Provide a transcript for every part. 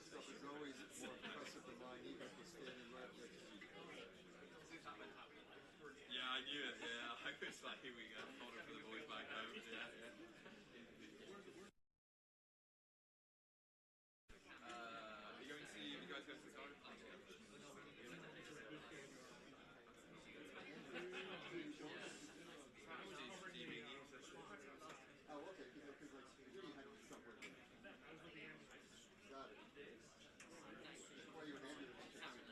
stuff is always more impressive than mine, even if you're standing right next to you. Yeah, I knew it. Yeah, I was like, here we go, fodder for the boys back home. Yeah, yeah. Are you going to see? You guys going to the garden? Oh, okay, because like, here you had somewhere. Got it. Well, you handed it to me.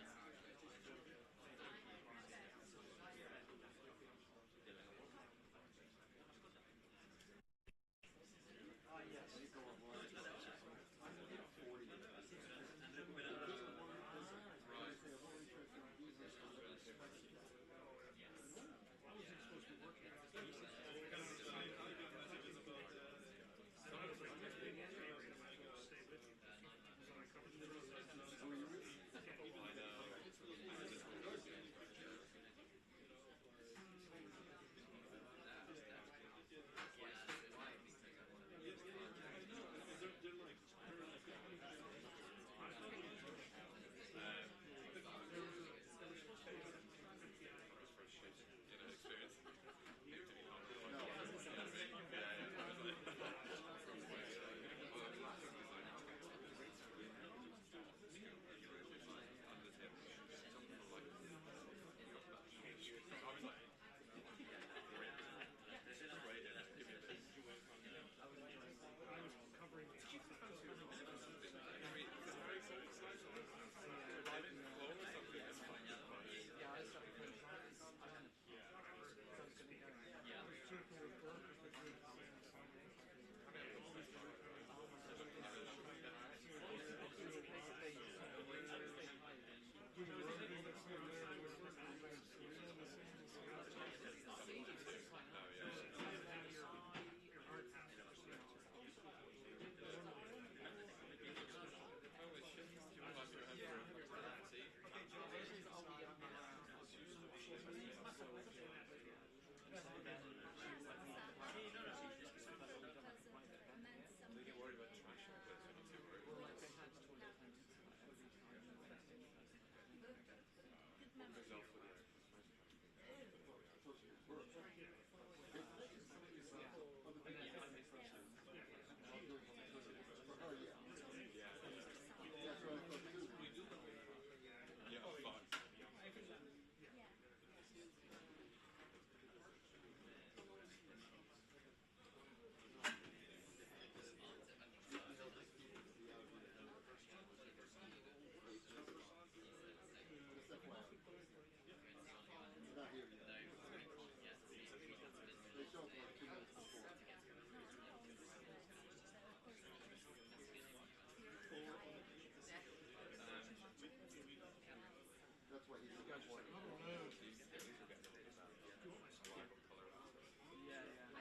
That's why he's looking for it.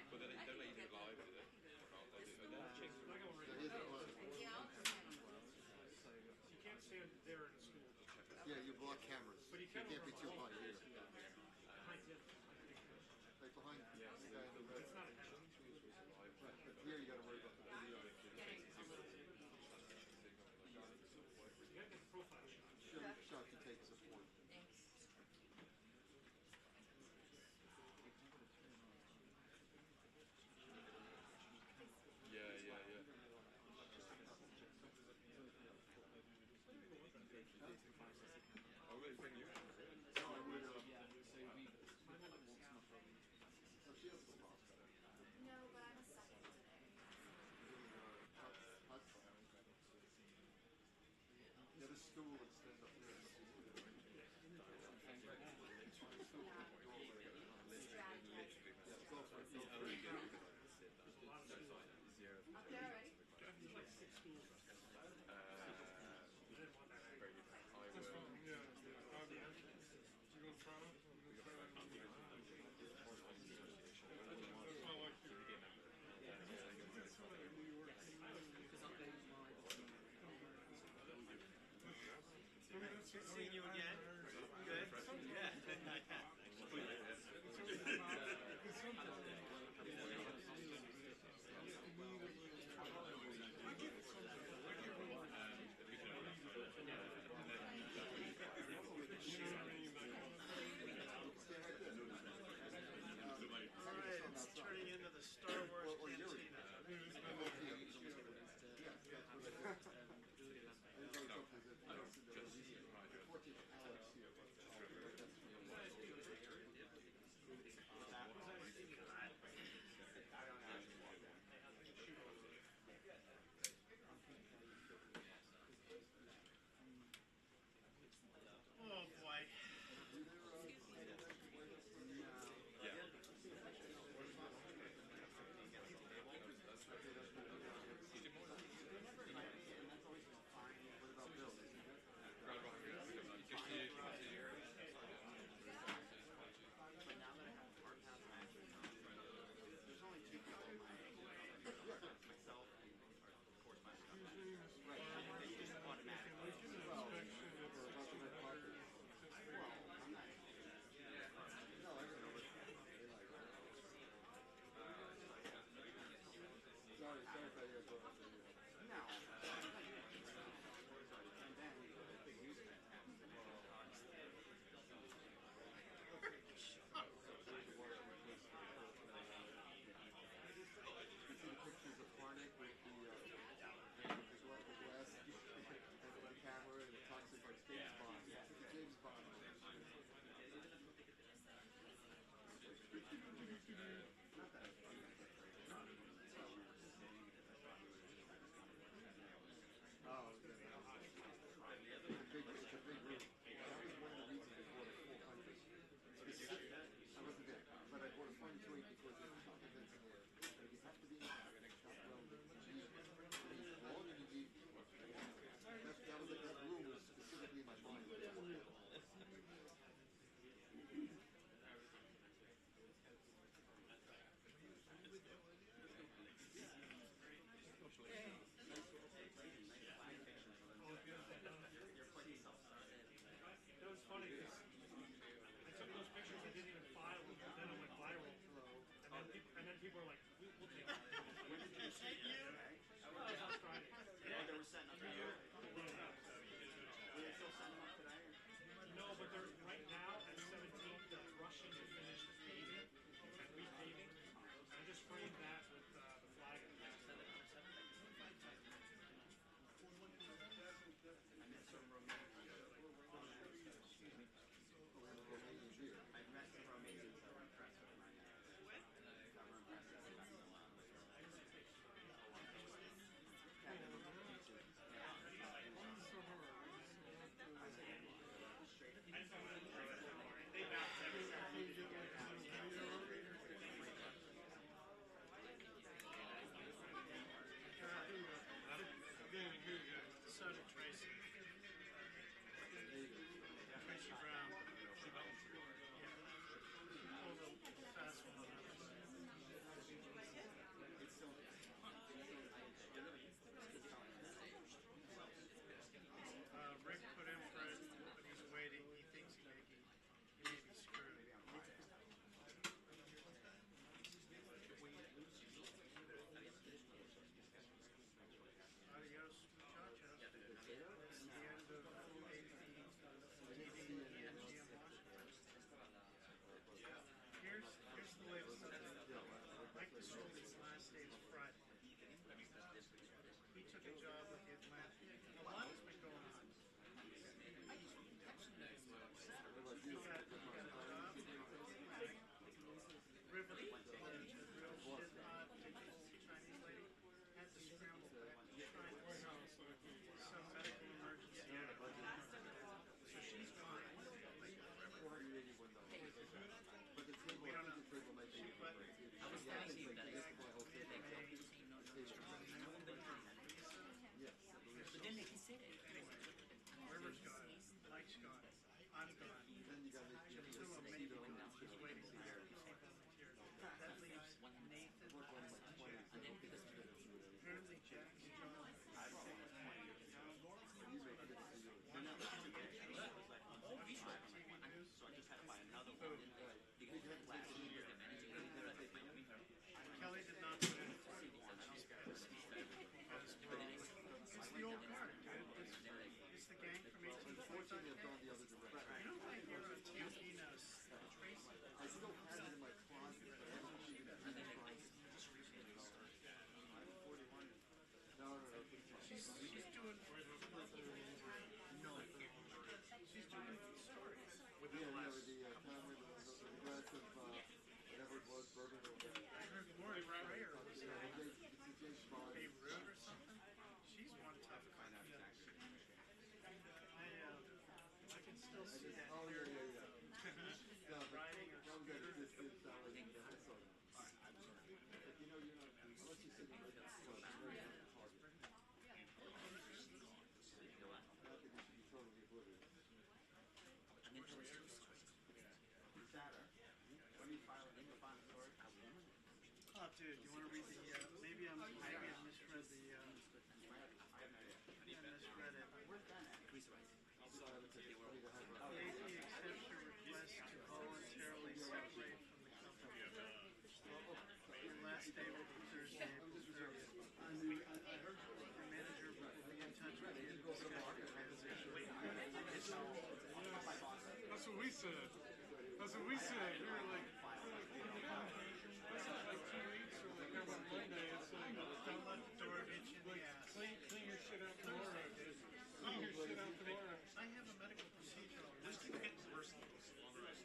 But then don't let you do it live, do they? You can't stand there in school. Yeah, you block cameras. But you can't be too high here. Like behind the guy in the red. It's not a hazard. But here you got to worry about the video. You gotta get the profile shot. Shot to take support. I'll really bring you. No, I would. So she has the box. No, but I'm a second today. Get a stool and stand up here. Up there already? There's like 6 schools. Seeing you again. Good. Yeah. Oh, yeah. It's a big room. That was one of the reasons I bought a 400. I wasn't there, but I bought a 428 because there's top events in there. But you have to be in the shop well. You need long and you need. That room was specifically in my mind. It was funny because I took those pictures, I didn't even file them, but then it went viral. And then people were like, we'll take it. When did you say you? That was on Friday. Yeah, they were setting up for you. Yeah. Were they still setting them up today? No, but they're right now at 17, they're rushing to finish the paving and repaving. I just framed that with the flag. I met some Romanians. I met some Romanians that were impressed with my that were impressed that I got some They bounced every So did Tracy. Tracy Brown. She pulled a fast one on us. Rick put in for it, but he's waiting. He thinks he may be screwed. Adios, muchachos. It's the end of Here's the way it's done. Mike Pasoldi's last day was Friday. He took a job with the Atlanta. A lot has been going on. He got a job with the Atlantic. River, the real shit hot Chinese lady, had to scramble back to China. Some medical emergency. So she's gone. We don't know. I was telling you that but then he said it. River's gone. Mike's gone. I'm gone. Two of many people is waiting to hear. That leaves Nathan. Apparently Jack's gone. Kelly did not put in. It's the old guard, dude. It's the gang from 1845. You know why you're on TV now? Tracy. I still have it in my closet. I haven't even No. She's doing. No. She's doing stories within the last. The glass of whatever it was, bourbon or whatever. I heard Lori Rayer was James Bond. Beirut or something. She's one tough guy. I can still see that. Oh, yeah. Riding or scooter. You know, you're not, unless you sit in the not that you should be totally oblivious. Saturday. When you file in the final story? Oh, dude, you want to read the? Maybe I misread the. I misread it. The AP accepts your request to voluntarily separate from the company. Your last day will be Thursday, April 30th. Your manager will be in touch with you. That's what we said. That's what we said. We were like, this is like 2 weeks or like every Monday. It's like, Don't let the door hit you in the ass. clean your shit out tomorrow, dude. Clean your shit out tomorrow. I have a medical procedure already. This thing gets worse and longer as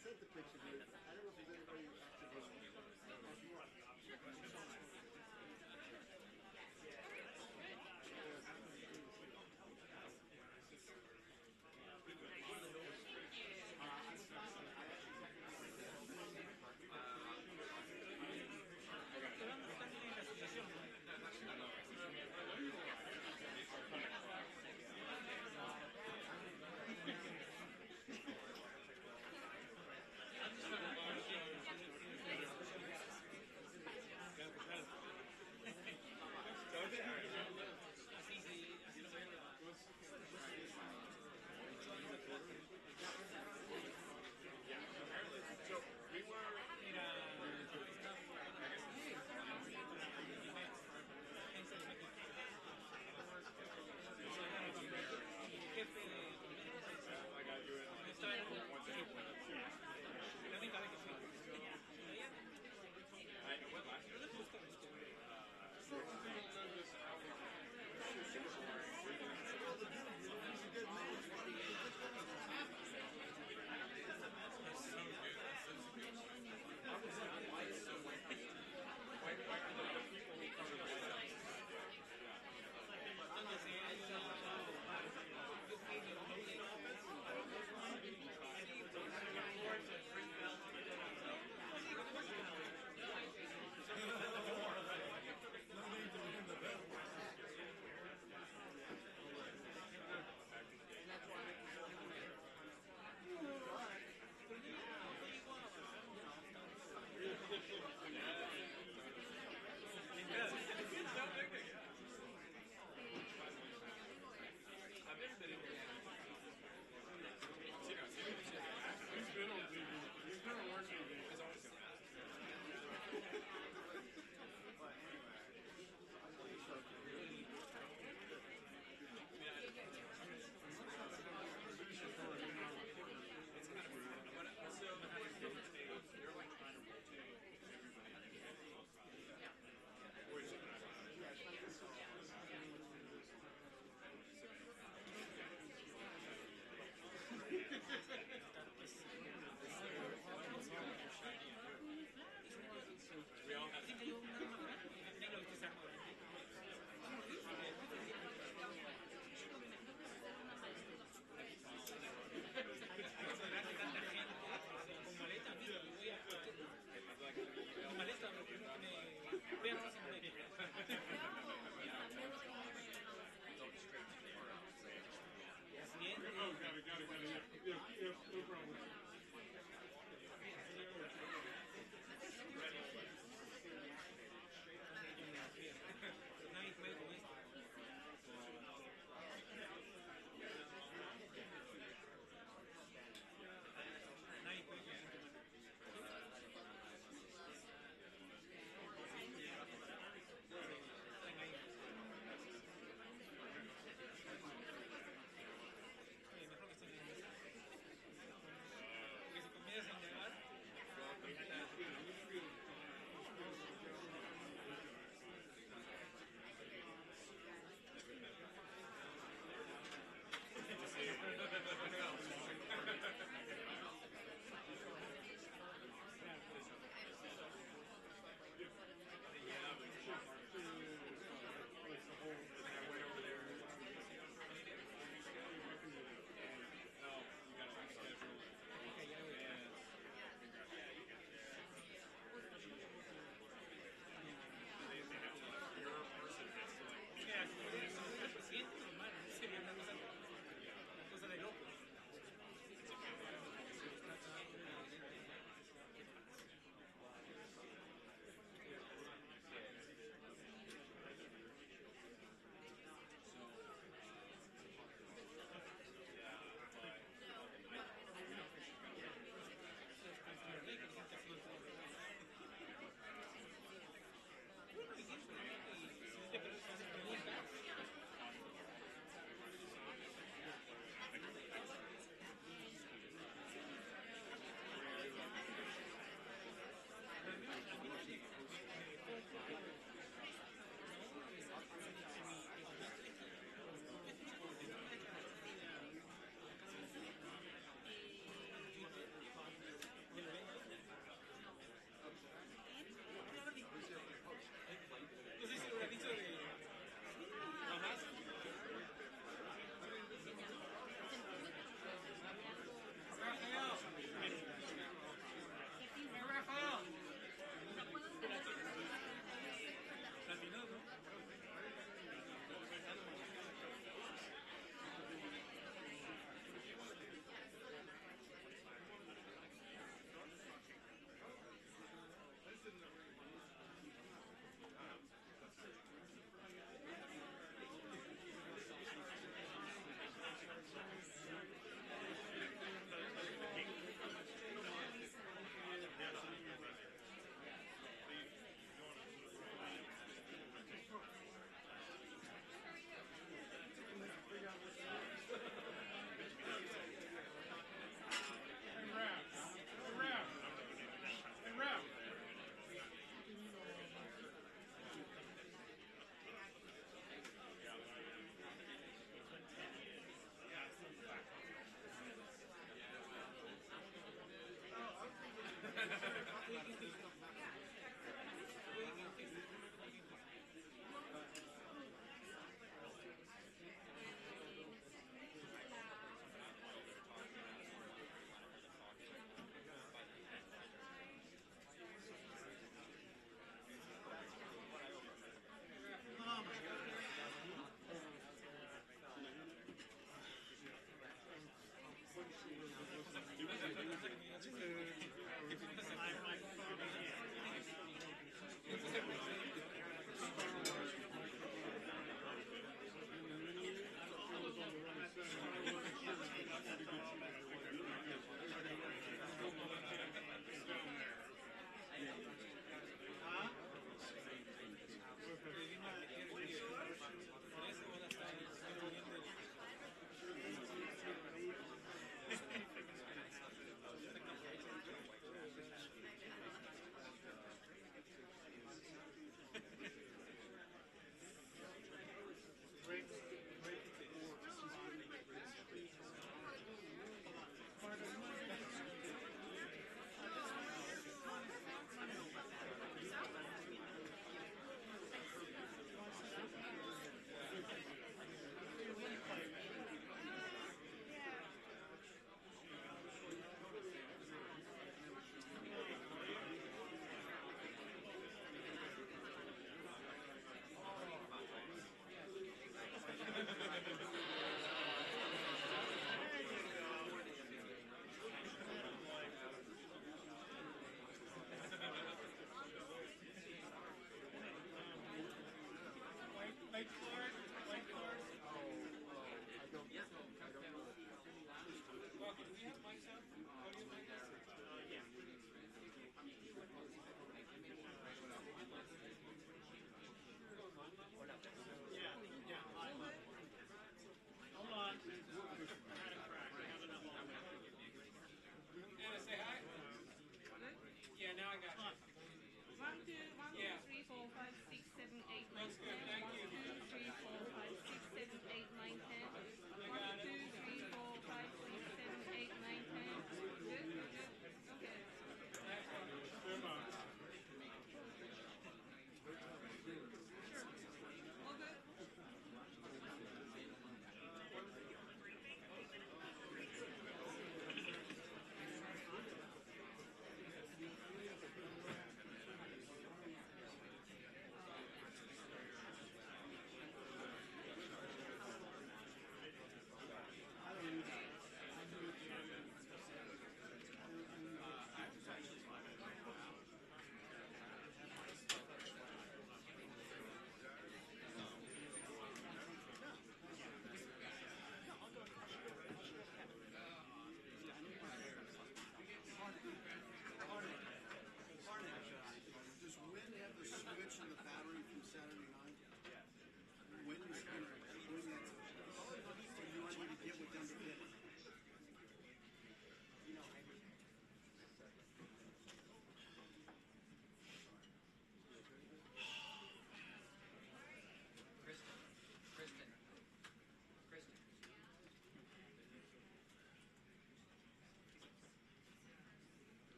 sent the picture to you. I don't know if there's anybody actively. I'm just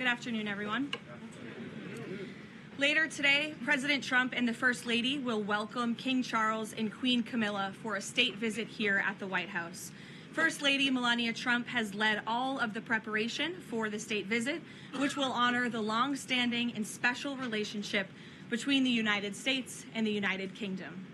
Good afternoon, everyone. Later today, President Trump and the First Lady will welcome King Charles and Queen Camilla for a state visit here at the White House. First Lady Melania Trump has led all of the preparation for the state visit, which will honor the long-standing and special relationship between the United States and the United Kingdom.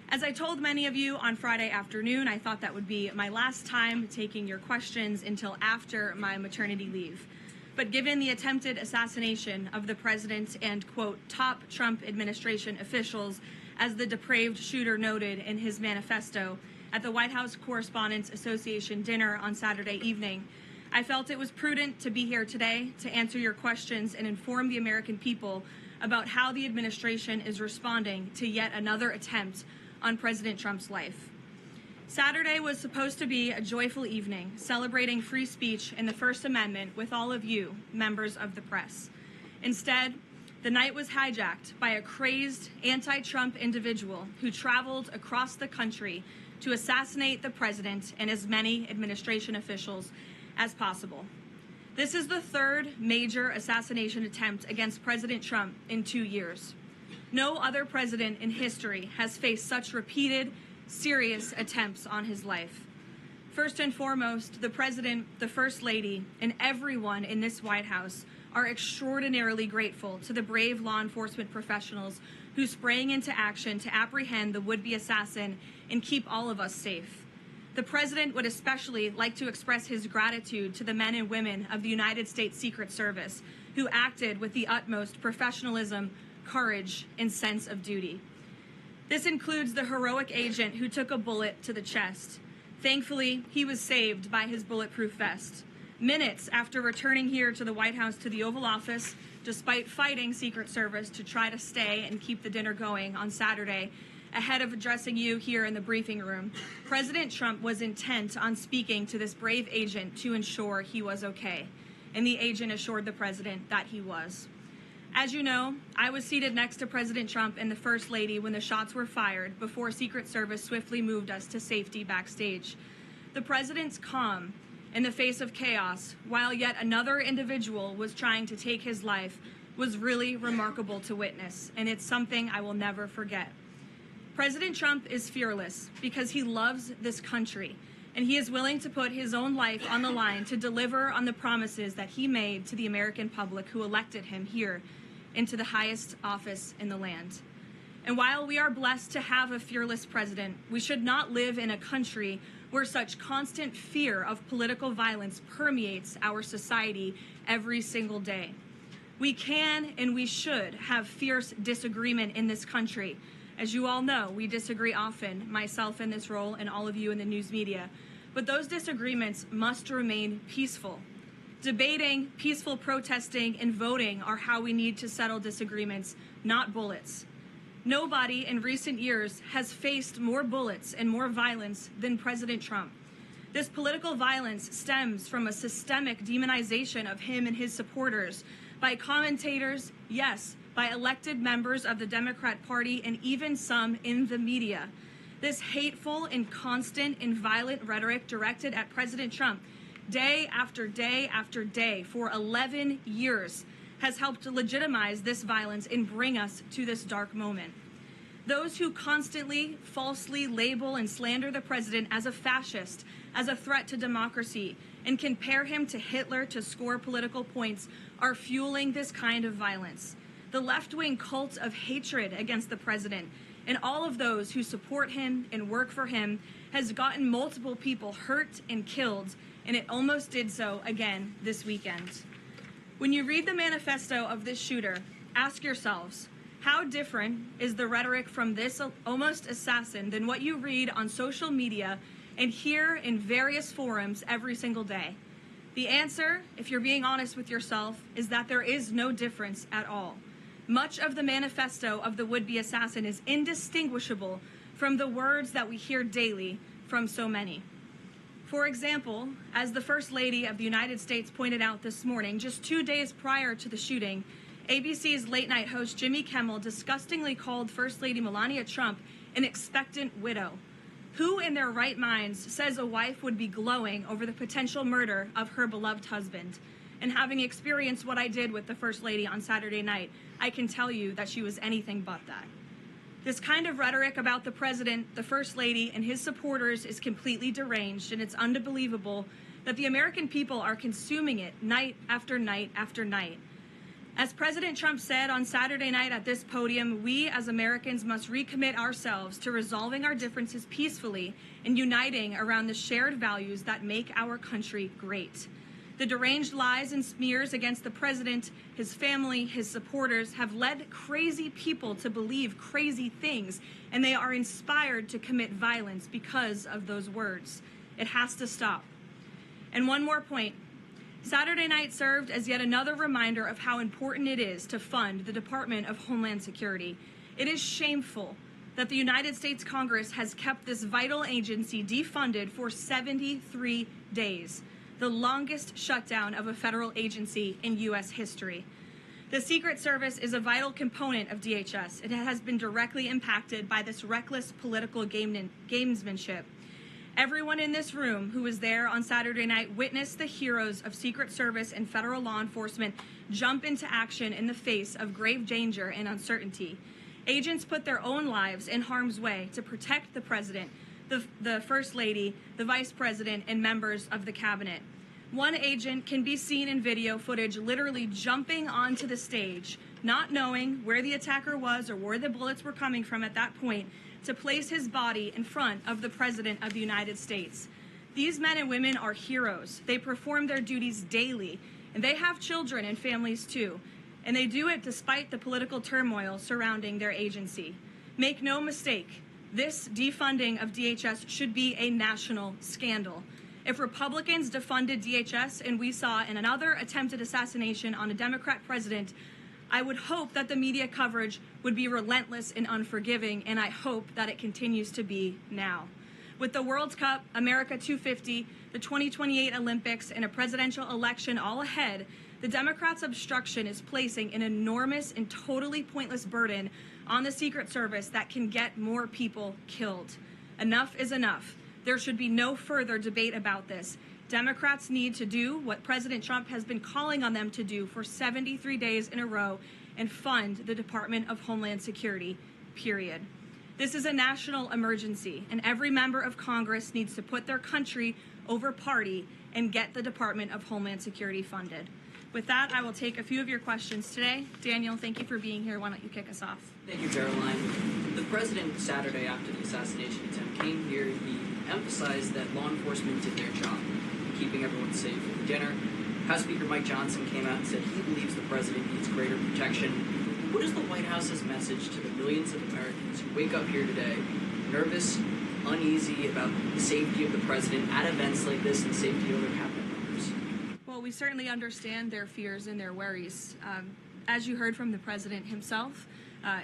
As I told many of you on Friday afternoon, I thought that would be my last time taking your questions until after my maternity leave. But given the attempted assassination of the president and, quote, top Trump administration officials, as the depraved shooter noted in his manifesto at the White House Correspondents Association dinner on Saturday evening, I felt it was prudent to be here today to answer your questions and inform the American people about how the administration is responding to yet another attempt on President Trump's life. Saturday was supposed to be a joyful evening, celebrating free speech and the First Amendment with all of you, members of the press. Instead, the night was hijacked by a crazed anti-Trump individual who traveled across the country to assassinate the president and as many administration officials as possible. This is the third major assassination attempt against President Trump in 2 years. No other president in history has faced such repeated, serious attempts on his life. First and foremost, the President, the First Lady, and everyone in this White House are extraordinarily grateful to the brave law enforcement professionals who sprang into action to apprehend the would-be assassin and keep all of us safe. The President would especially like to express his gratitude to the men and women of the United States Secret Service who acted with the utmost professionalism, courage, and sense of duty. This includes the heroic agent who took a bullet to the chest. Thankfully, he was saved by his bulletproof vest. Minutes after returning here to the White House to the Oval Office, despite fighting Secret Service to try to stay and keep the dinner going on Saturday, ahead of addressing you here in the briefing room, President Trump was intent on speaking to this brave agent to ensure he was okay, and the agent assured the president that he was. As you know, I was seated next to President Trump and the First Lady when the shots were fired before Secret Service swiftly moved us to safety backstage. The president's calm in the face of chaos, while yet another individual was trying to take his life, was really remarkable to witness, and it's something I will never forget. President Trump is fearless because he loves this country, and he is willing to put his own life on the line to deliver on the promises that he made to the American public who elected him here into the highest office in the land. And while we are blessed to have a fearless president, we should not live in a country where such constant fear of political violence permeates our society every single day. We can and we should have fierce disagreement in this country. As you all know, we disagree often, myself in this role and all of you in the news media, but those disagreements must remain peaceful. Debating, peaceful protesting, and voting are how we need to settle disagreements, not bullets. Nobody in recent years has faced more bullets and more violence than President Trump. This political violence stems from a systemic demonization of him and his supporters by commentators, yes, by elected members of the Democrat Party, and even some in the media. This hateful and constant and violent rhetoric directed at President Trump day after day after day for 11 years has helped to legitimize this violence and bring us to this dark moment. Those who constantly falsely label and slander the president as a fascist, as a threat to democracy, and compare him to Hitler to score political points are fueling this kind of violence. The left-wing cult of hatred against the president and all of those who support him and work for him has gotten multiple people hurt and killed, and it almost did so again this weekend. When you read the manifesto of this shooter, ask yourselves, how different is the rhetoric from this almost assassin than what you read on social media and hear in various forums every single day? The answer, if you're being honest with yourself, is that there is no difference at all. Much of the manifesto of the would-be assassin is indistinguishable from the words that we hear daily from so many. For example, as the First Lady of the United States pointed out this morning, just 2 days prior to the shooting, ABC's late-night host Jimmy Kimmel disgustingly called First Lady Melania Trump an expectant widow. Who in their right minds says a wife would be glowing over the potential murder of her beloved husband? And having experienced what I did with the First Lady on Saturday night, I can tell you that she was anything but that. This kind of rhetoric about the President, the First Lady, and his supporters is completely deranged, and it's unbelievable that the American people are consuming it night after night after night. As President Trump said on Saturday night at this podium, we as Americans must recommit ourselves to resolving our differences peacefully and uniting around the shared values that make our country great. The deranged lies and smears against the president, his family, his supporters have led crazy people to believe crazy things, and they are inspired to commit violence because of those words. It has to stop. And one more point. Saturday night served as yet another reminder of how important it is to fund the Department of Homeland Security. It is shameful that the United States Congress has kept this vital agency defunded for 73 days, the longest shutdown of a federal agency in U.S. history. The Secret Service is a vital component of DHS. It has been directly impacted by this reckless political gamesmanship. Everyone in this room who was there on Saturday night witnessed the heroes of Secret Service and federal law enforcement jump into action in the face of grave danger and uncertainty. Agents put their own lives in harm's way to protect the president, the First Lady, the Vice President, and members of the cabinet. One agent can be seen in video footage literally jumping onto the stage, not knowing where the attacker was or where the bullets were coming from at that point, to place his body in front of the President of the United States. These men and women are heroes. They perform their duties daily, and they have children and families too. And they do it despite the political turmoil surrounding their agency. Make no mistake, this defunding of DHS should be a national scandal. If Republicans defunded DHS and we saw another attempted assassination on a Democrat president, I would hope that the media coverage would be relentless and unforgiving, and I hope that it continues to be now. With the World Cup, America 250, the 2028 Olympics, and a presidential election all ahead, the Democrats' obstruction is placing an enormous and totally pointless burden on the Secret Service that can get more people killed. Enough is enough. There should be no further debate about this. Democrats need to do what President Trump has been calling on them to do for 73 days in a row and fund the Department of Homeland Security, period. This is a national emergency, and every member of Congress needs to put their country over party and get the Department of Homeland Security funded. With that, I will take a few of your questions today. Daniel, thank you for being here. Why don't you kick us off? Thank you, Caroline. The president, Saturday after the assassination attempt, came here. He emphasized that law enforcement did their job, keeping everyone safe at dinner. House Speaker Mike Johnson came out and said he believes the president needs greater protection. What is the White House's message to the millions of Americans who wake up here today nervous, uneasy about the safety of the president at events like this and the safety of other cabinet members? Well, we certainly understand their fears and their worries. As you heard from the president himself,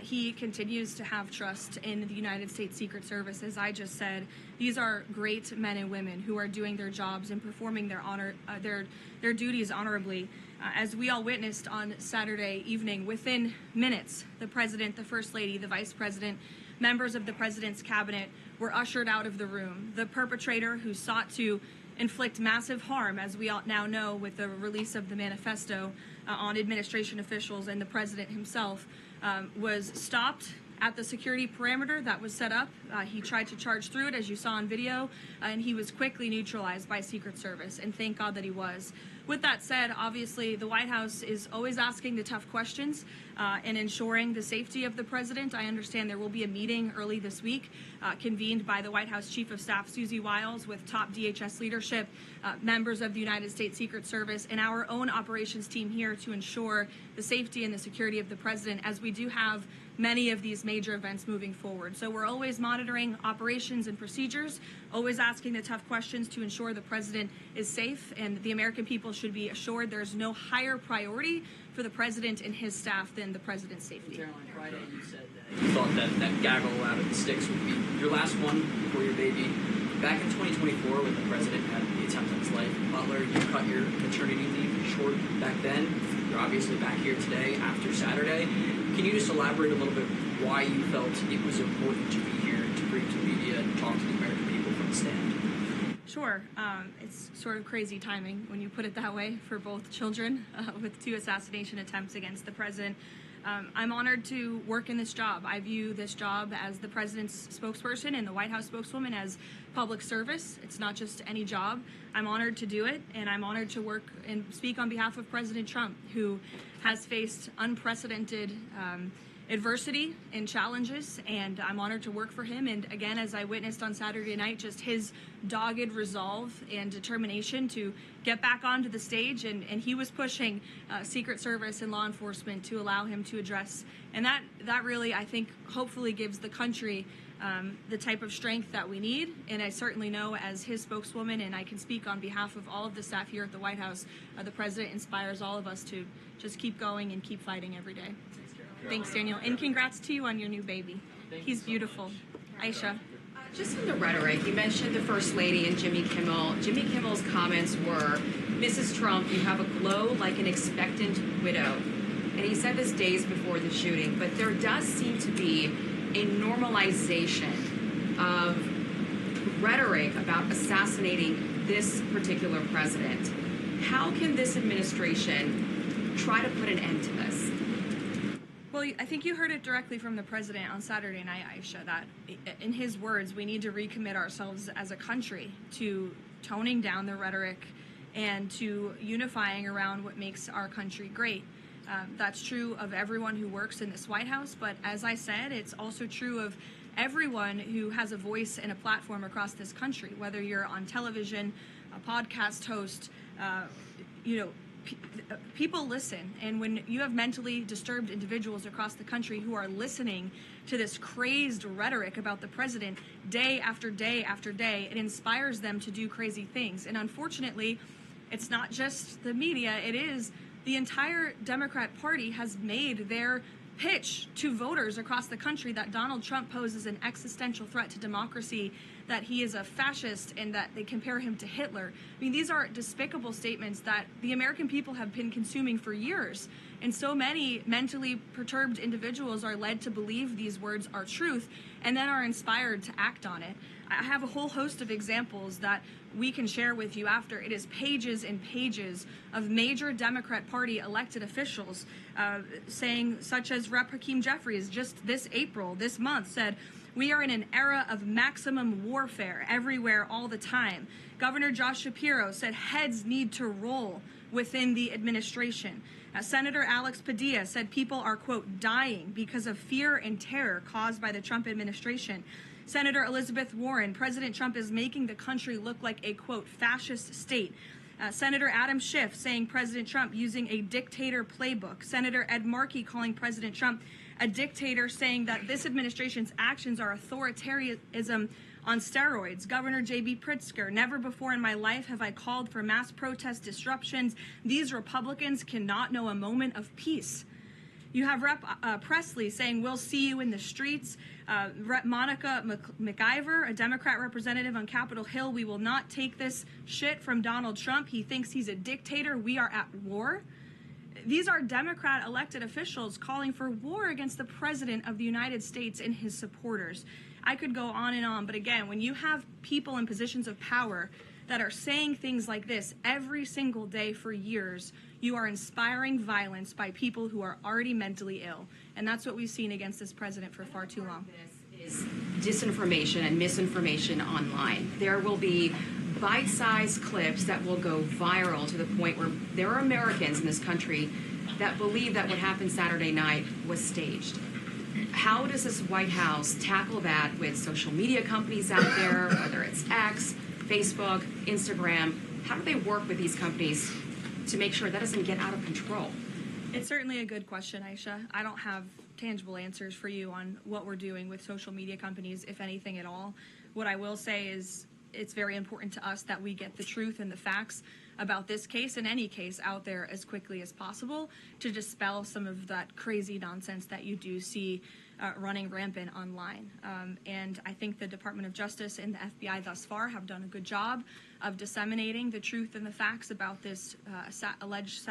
he continues to have trust in the United States Secret Service. As I just said, these are great men and women who are doing their jobs and performing their duties honorably. As we all witnessed on Saturday evening, within minutes, the president, the First Lady, the Vice President, members of the president's cabinet were ushered out of the room. The perpetrator who sought to inflict massive harm, as we all now know with the release of the manifesto on administration officials and the president himself, was stopped at the security perimeter that was set up. He tried to charge through it, as you saw on video, and he was quickly neutralized by Secret Service, and thank God that he was. With that said, obviously, the White House is always asking the tough questions and ensuring the safety of the president. I understand there will be a meeting early this week convened by the White House Chief of Staff, Susie Wiles, with top DHS leadership, members of the United States Secret Service, and our own operations team here to ensure the safety and the security of the president, as we do have many of these major events moving forward. So we're always monitoring operations and procedures, always asking the tough questions to ensure the president is safe, and the American people should be assured there's no higher priority for the president and his staff than the president's safety. Caroline, Friday you said that you thought that gaggle out of the sticks would be your last one before your baby. Back in 2024, when the president had the attempt on his life in Butler, you cut your maternity leave short back then. You're obviously back here today after Saturday. Can you just elaborate a little bit why you felt it was important to be here to bring to the media and talk to the American people from the stand? Sure. It's sort of crazy timing when you put it that way for both children with 2 assassination attempts against the president. I'm honored to work in this job. I view this job as the president's spokesperson and the White House spokeswoman as public service. It's not just any job. I'm honored to do it, and I'm honored to work and speak on behalf of President Trump, who has faced unprecedented adversity and challenges, and I'm honored to work for him. And again, as I witnessed on Saturday night, just his dogged resolve and determination to get back onto the stage, and he was pushing Secret Service and law enforcement to allow him to address. And that really, I think, hopefully gives the country the type of strength that we need. And I certainly know, as his spokeswoman, and I can speak on behalf of all of the staff here at the White House, the president inspires all of us to just keep going and keep fighting every day. Thanks, Daniel. And congrats to you on your new baby. He's beautiful. Aisha. Just on the rhetoric, you mentioned the First Lady and Jimmy Kimmel. Jimmy Kimmel's comments were, Mrs. Trump, you have a glow like an expectant widow. And he said this days before the shooting, but there does seem to be a normalization of rhetoric about assassinating this particular president. How can this administration try to put an end to this? Well, I think you heard it directly from the president on Saturday night, Aisha, that in his words, we need to recommit ourselves as a country to toning down the rhetoric and to unifying around what makes our country great. That's true of everyone who works in this White House, but as I said, it's also true of everyone who has a voice and a platform across this country, whether you're on television, a podcast host, people listen, and when you have mentally disturbed individuals across the country who are listening to this crazed rhetoric about the president day after day after day, it inspires them to do crazy things. And unfortunately, it's not just the media, it is the entire Democrat Party has made their pitch to voters across the country that Donald Trump poses an existential threat to democracy, that he is a fascist, and that they compare him to Hitler. I mean, these are despicable statements that the American people have been consuming for years. And so many mentally perturbed individuals are led to believe these words are truth and then are inspired to act on it. I have a whole host of examples that we can share with you after. It is pages and pages of major Democrat Party elected officials saying, such as Rep. Hakeem Jeffries just this month said, "We are in an era of maximum warfare everywhere all the time." Governor Josh Shapiro said heads need to roll within the administration. Senator Alex Padilla said people are, quote, dying because of fear and terror caused by the Trump administration. Senator Elizabeth Warren, President Trump is making the country look like a, quote, fascist state. Senator Adam Schiff saying President Trump using a dictator playbook. Senator Ed Markey calling President Trump a dictator, saying that this administration's actions are authoritarianism on steroids. Governor J.B. Pritzker, never before in my life have I called for mass protest disruptions. These Republicans cannot know a moment of peace. You have Rep. Presley saying, we'll see you in the streets. Rep. Monica McIver, a Democrat representative on Capitol Hill, we will not take this shit from Donald Trump. He thinks he's a dictator. We are at war. These are Democrat elected officials calling for war against the President of the United States and his supporters. I could go on, but again, when you have people in positions of power that are saying things like this every single day for years, you are inspiring violence by people who are already mentally ill. And that's what we've seen against this president for far too long. This is disinformation and misinformation online. There will be bite-sized clips that will go viral to the point where there are Americans in this country that believe that what happened Saturday night was staged. How does this White House tackle that with social media companies out there, whether it's X, Facebook, Instagram? How do they work with these companies to make sure that doesn't get out of control? It's certainly a good question, Aisha. I don't have tangible answers for you on what we're doing with social media companies, if anything at all. What I will say is it's very important to us that we get the truth and the facts about this case and any case out there as quickly as possible to dispel some of that crazy nonsense that you do see running rampant online. And I think the Department of Justice and the FBI thus far have done a good job of disseminating the truth and the facts about this alleged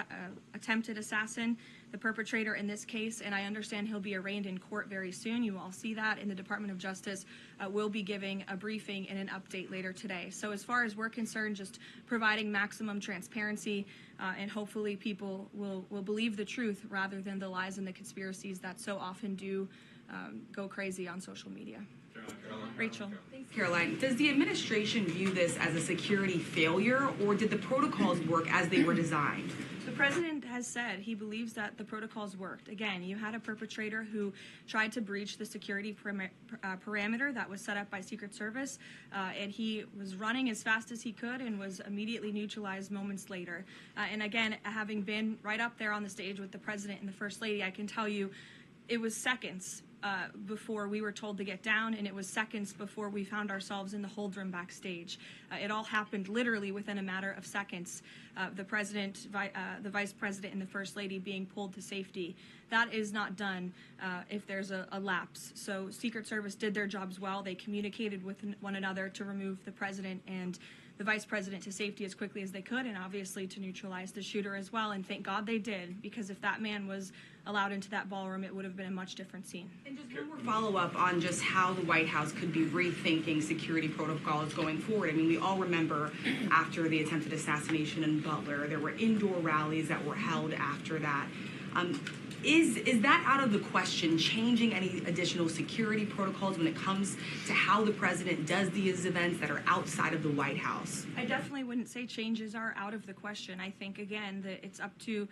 attempted assassin, the perpetrator in this case, and I understand he'll be arraigned in court very soon. You all see that in the Department of Justice. Will be giving a briefing and an update later today. So as far as we're concerned, just providing maximum transparency, and hopefully people will believe the truth rather than the lies and the conspiracies that so often do go crazy on social media. Rachel. Thanks, Caroline. Does the administration view this as a security failure, or did the protocols work as they were designed? The president has said he believes that the protocols worked. Again, you had a perpetrator who tried to breach the security parameter that was set up by Secret Service, and he was running as fast as he could and was immediately neutralized moments later. And again, having been right up there on the stage with the president and the First Lady, I can tell you it was seconds before we were told to get down, and it was seconds before we found ourselves in the hold room backstage. It all happened literally within a matter of seconds. The president, the vice president, and the First Lady being pulled to safety. That is not done if there's a lapse. So Secret Service did their jobs well. They communicated with one another to remove the president and the vice president to safety as quickly as they could, and obviously to neutralize the shooter as well. And thank God they did, because if that man was allowed into that ballroom, it would have been a much different scene. And just one more follow-up on just how the White House could be rethinking security protocols going forward. I mean, we all remember after the attempted assassination in Butler, there were indoor rallies that were held after that. Is that out of the question, changing any additional security protocols when it comes to how the president does these events that are outside of the White House? I definitely wouldn't say changes are out of the question. I think, again, that it's up to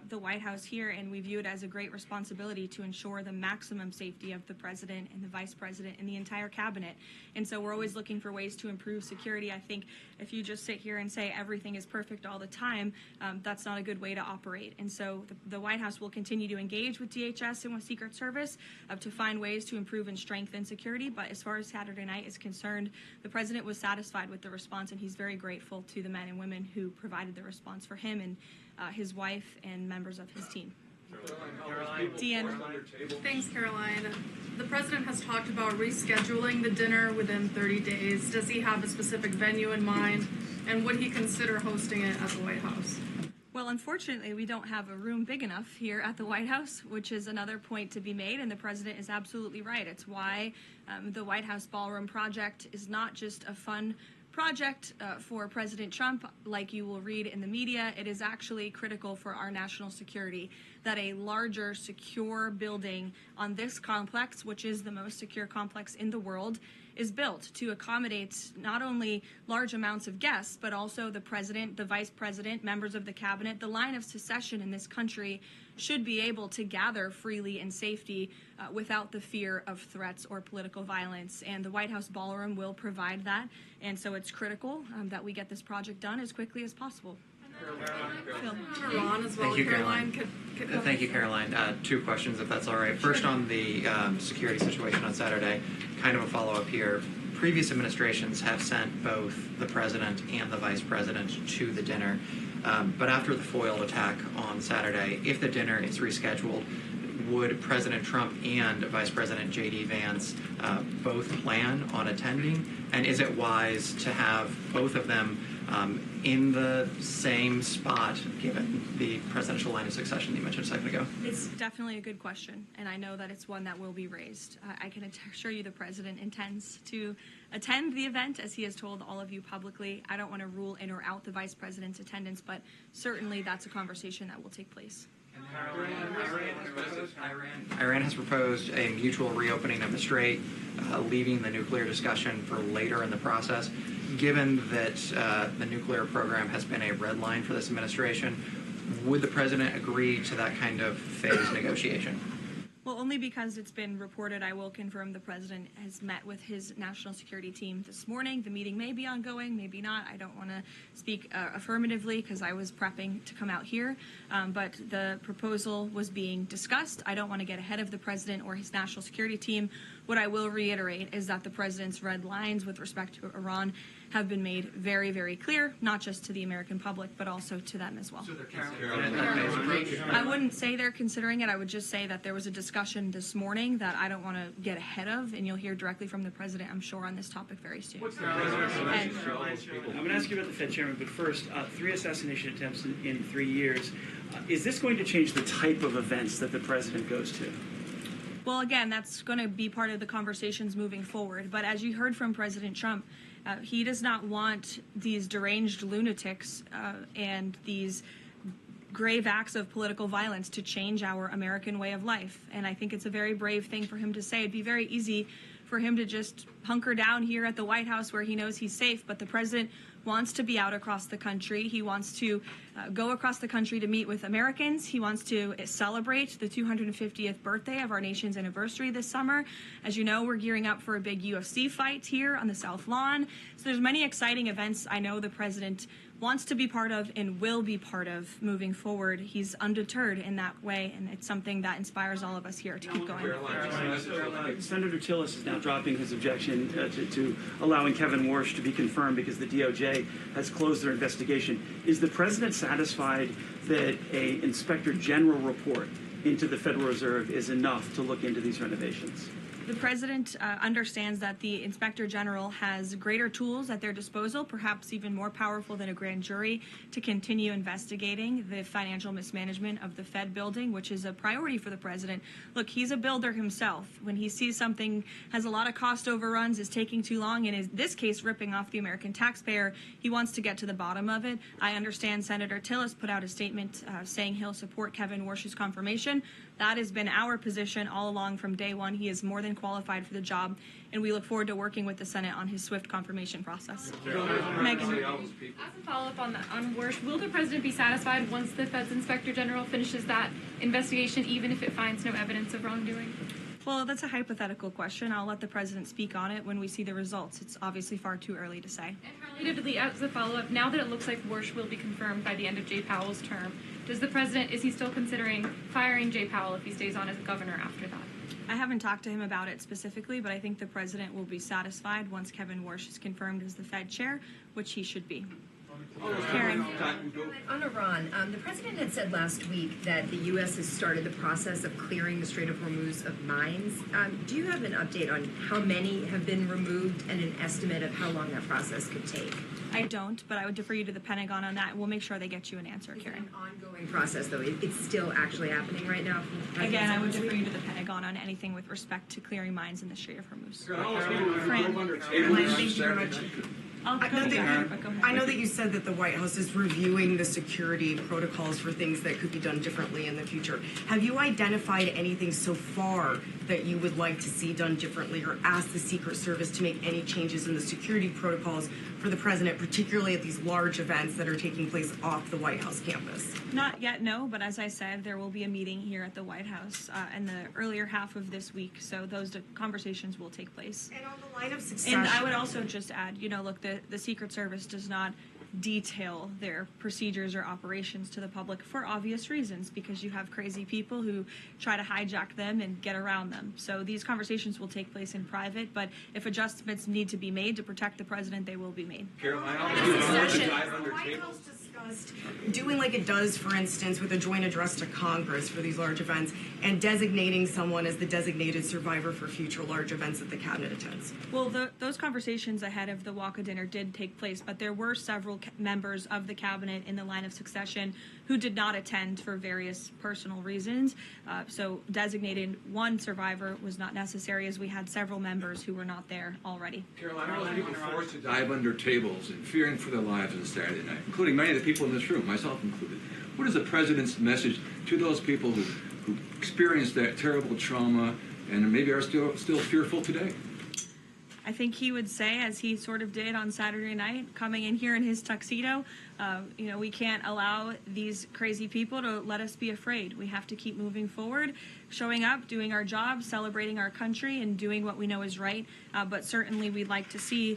the White House here, and we view it as a great responsibility to ensure the maximum safety of the president and the vice president and the entire cabinet. And so we're always looking for ways to improve security. I think if you just sit here and say everything is perfect all the time, that's not a good way to operate. And so the White House will continue to engage with DHS and with Secret Service to find ways to improve and strengthen security. But as far as Saturday night is concerned, the president was satisfied with the response, and he's very grateful to the men and women who provided the response for him and his wife and members of his team. Deanne. Thanks, Caroline. The president has talked about rescheduling the dinner within 30 days. Does he have a specific venue in mind, and would he consider hosting it at the White House? Well, unfortunately, we don't have a room big enough here at the White House, which is another point to be made, and the president is absolutely right. It's why the White House Ballroom project is not just a fun project for President Trump, like you will read in the media. It is actually critical for our national security that a larger, secure building on this complex, which is the most secure complex in the world, is built to accommodate not only large amounts of guests, but also the president, the vice president, members of the cabinet. The line of succession in this country should be able to gather freely in safety without the fear of threats or political violence. And the White House Ballroom will provide that. And so it's critical that we get this project done as quickly as possible. Iran as well. Thank you, Caroline. Thank you, Caroline. Two questions, if that's all right. First, on the security situation on Saturday, kind of a follow-up here. Previous administrations have sent both the president and the vice president to the dinner. But after the foiled attack on Saturday, if the dinner is rescheduled, would President Trump and Vice President J.D. Vance both plan on attending? And is it wise to have both of them in the same spot, given the presidential line of succession that you mentioned a second ago? It's definitely a good question, and I know that it's one that will be raised. I can assure you the president intends to attend the event, as he has told all of you publicly. I don't want to rule in or out the vice president's attendance, but certainly that's a conversation that will take place. Iran has proposed a mutual reopening of the strait, leaving the nuclear discussion for later in the process. Given that the nuclear program has been a red line for this administration, would the president agree to that kind of phased negotiation? Well, only because it's been reported. I will confirm the president has met with his national security team this morning. The meeting may be ongoing, maybe not. I don't want to speak affirmatively because I was prepping to come out here. But the proposal was being discussed. I don't want to get ahead of the president or his national security team. What I will reiterate is that the president's red lines with respect to Iran have been made very, very clear, not just to the American public, but also to them as well. So they're considering it. I wouldn't say they're considering it. I would just say that there was a discussion this morning that I don't want to get ahead of, and you'll hear directly from the president, I'm sure, on this topic very soon. I'm going to ask you about the Fed chairman, but first, 3 assassination attempts in 3 years. Is this going to change the type of events that the president goes to? Well, again, that's going to be part of the conversations moving forward. But as you heard from President Trump, he does not want these deranged lunatics and these grave acts of political violence to change our American way of life. And I think it's a very brave thing for him to say. It'd be very easy for him to just hunker down here at the White House where he knows he's safe, but the president wants to be out across the country. He wants to go across the country to meet with Americans. He wants to celebrate the 250th birthday of our nation's anniversary this summer. As you know, we're gearing up for a big UFC fight here on the South Lawn. So there's many exciting events I know the president wants to be part of and will be part of moving forward. He's undeterred in that way, and it's something that inspires all of us here to keep going. Senator Tillis is now dropping his objection to allowing Kevin Warsh to be confirmed because the DOJ has closed their investigation. Is the president satisfied that an inspector general report into the Federal Reserve is enough to look into these renovations? The president understands that the inspector general has greater tools at their disposal, perhaps even more powerful than a grand jury, to continue investigating the financial mismanagement of the Fed building, which is a priority for the president. Look, he's a builder himself. When he sees something has a lot of cost overruns, is taking too long, and in this case, ripping off the American taxpayer, he wants to get to the bottom of it. I understand Senator Tillis put out a statement saying he'll support Kevin Warsh's confirmation. That has been our position all along from day one. He is more than qualified for the job, and we look forward to working with the Senate on his swift confirmation process. Megan. As a follow-up on Warsh, will the president be satisfied once the Fed's inspector general finishes that investigation, even if it finds no evidence of wrongdoing? Well, that's a hypothetical question. I'll let the president speak on it when we see the results. It's obviously far too early to say. And relatedly, as a follow-up, now that it looks like Warsh will be confirmed by the end of Jay Powell's term, is he still considering firing Jay Powell if he stays on as governor after that? I haven't talked to him about it specifically, but I think the president will be satisfied once Kevin Warsh is confirmed as the Fed chair, which he should be. Karen. On Iran, the president had said last week that the U.S. has started the process of clearing the Strait of Hormuz of mines. Do you have an update on how many have been removed and an estimate of how long that process could take? I don't, but I would defer you to the Pentagon on that. We'll make sure they get you an answer, Karen. It's an ongoing process, though. It's still actually happening right now. Again, I would defer you to the Pentagon on anything with respect to clearing mines in the Strait of Hormuz. Thank you very much. I know that you said that the White House is reviewing the security protocols for things that could be done differently in the future. Have you identified anything so far that you would like to see done differently, or ask the Secret Service to make any changes in the security protocols for the president, particularly at these large events that are taking place off the White House campus? Not yet, no, but as I said, there will be a meeting here at the White House in the earlier half of this week, so those conversations will take place. And on the line of succession... And I would also just add, look, the Secret Service does not detail their procedures or operations to the public for obvious reasons, because you have crazy people who try to hijack them and get around them. So these conversations will take place in private, but if adjustments need to be made to protect the president, they will be made. Doing like it does, for instance, with a joint address to Congress for these large events, and designating someone as the designated survivor for future large events that the cabinet attends. Well, those conversations ahead of the Whcd dinner did take place, but there were several members of the cabinet in the line of succession who did not attend for various personal reasons. So designating one survivor was not necessary, as we had several members who were not there already. Carolina, those people forced to dive under tables and fearing for their lives on Saturday night, including many of the people in this room, myself included. What is the president's message to those people who experienced that terrible trauma and maybe are still fearful today? I think he would say, as he sort of did on Saturday night, coming in here in his tuxedo, we can't allow these crazy people to let us be afraid. We have to keep moving forward, showing up, doing our job, celebrating our country, and doing what we know is right. But certainly we'd like to see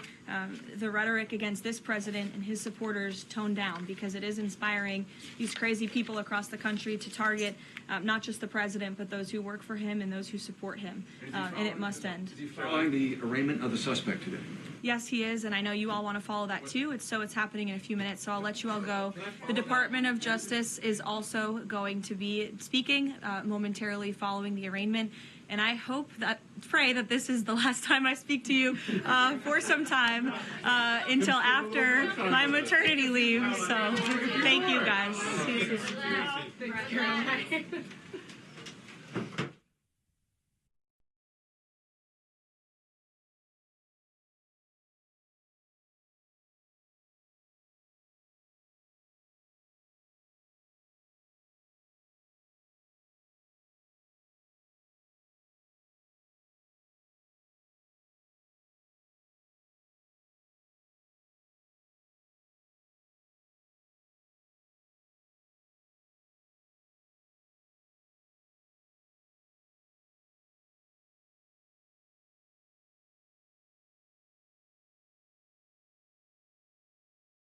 the rhetoric against this president and his supporters toned down, because it is inspiring these crazy people across the country to target not just the president, but those who work for him and those who support him. And it must end. Is he following the arraignment of the suspect today? Yes, he is, and I know you all want to follow that too. It's happening in a few minutes, so I'll let you all go. The Department of Justice is also going to be speaking momentarily following the arraignment, and I pray that this is the last time I speak to you for some time until after my maternity leave. So thank you, guys. See you soon.